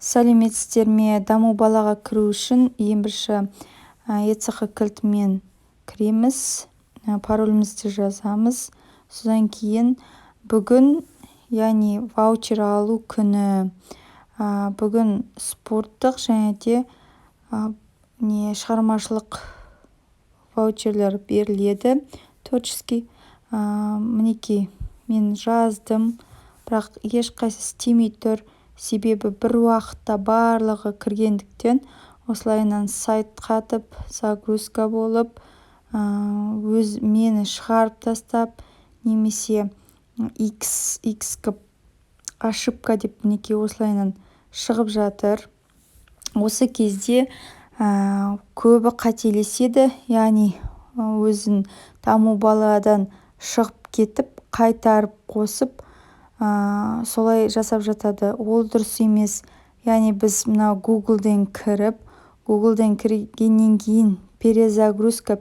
сәлеметсіздер ме? Даму балаға кіру үшін ең бірінші ецқ кілтімен кіреміз, паролімізді жазамыз. Содан кейін бүгін, яғни ваучер алу күні. Бүгін спорттық және де шығармашылық ваучерлер беріледі. Творческий. Мінекей, мен жаздым, бірақ ешқайсысы істемей тұр. Себебі бір уақытта барлығы кіргендіктен осылайынан сайт қатып, загрузка болып, мені шығарып тастап, немесе X ошибка деп мінекей осылайынан шығып жатыр. Осы кезде көбі қателеседі, яғни өзін даму баладан шығып кетіп, қайтарып қосып, солай жасап жатады. Ол дұрыс емес. Яғни біз мына Google-ден кіргеннен кейін перезагрузка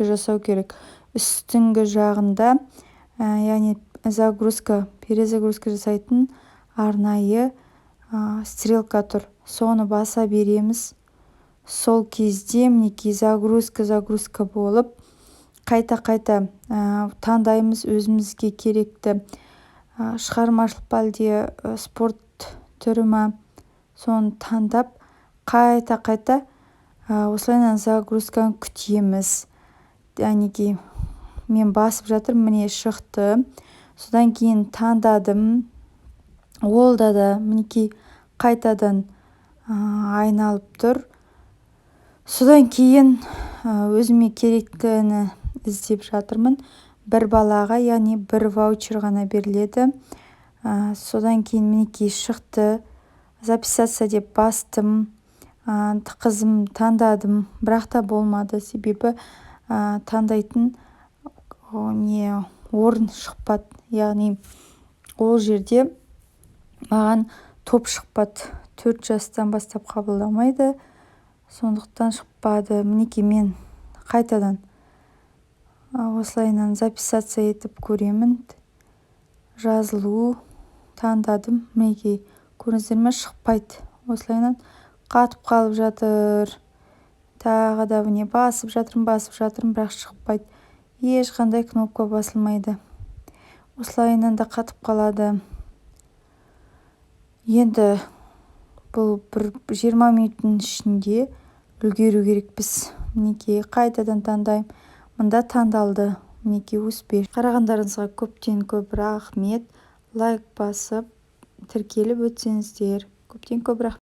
жасау керек. Үстіңгі жағында, яғни перезагрузка жасайтын арнайы стрелка тұр. Соны баса береміз. Сол кезде мінекей загрузка болып, қайта таңдаймыз өзімізге керекті шығармашылық пәлде спорт түрі ма, соны таңдап қайта осылайынан загрузканы күтеміз. Яғни мен басып жатыр, міне шықты. Содан кейін таңдадым. Ол да мінекей қайтадан айналып тұр. Содан кейін өзіме керектіні іздеп жатырмын. Бір балаға, яғни бір ваучер ғана беріледі. Содан кейін мінекей шықты. Записаться деп бастым. Қызым таңдадым, бірақ та болмады. Себебі таңдайтын орын шықпады. Яғни ол жерде маған топ шықпады. 4 жастан бастап қабылдамайды. Сондықтан шықпады. Мінекей мен қайтадан осылайынан записаться етіп көремін. Жазылу таңдадым. Мінекей көрдіңіздер ме, шықпайды. Осылайынан қатып қалып жатыр. Тағы да міне басып жатырмын, бірақ шықпайды. Ешқандай кнопка басылмайды. Осылайынан да қатып қалады. Енді бұл 20 минуттың ішінде үлгеру керекпіз. Мінекей қайтадан таңдаймын. Мында таңдалды. Мінекей успеш. Қарағандарыңызға көптен көп рахмет. Лайк басып, тіркеліп өтсеңіздер. Көптен көп рахмет.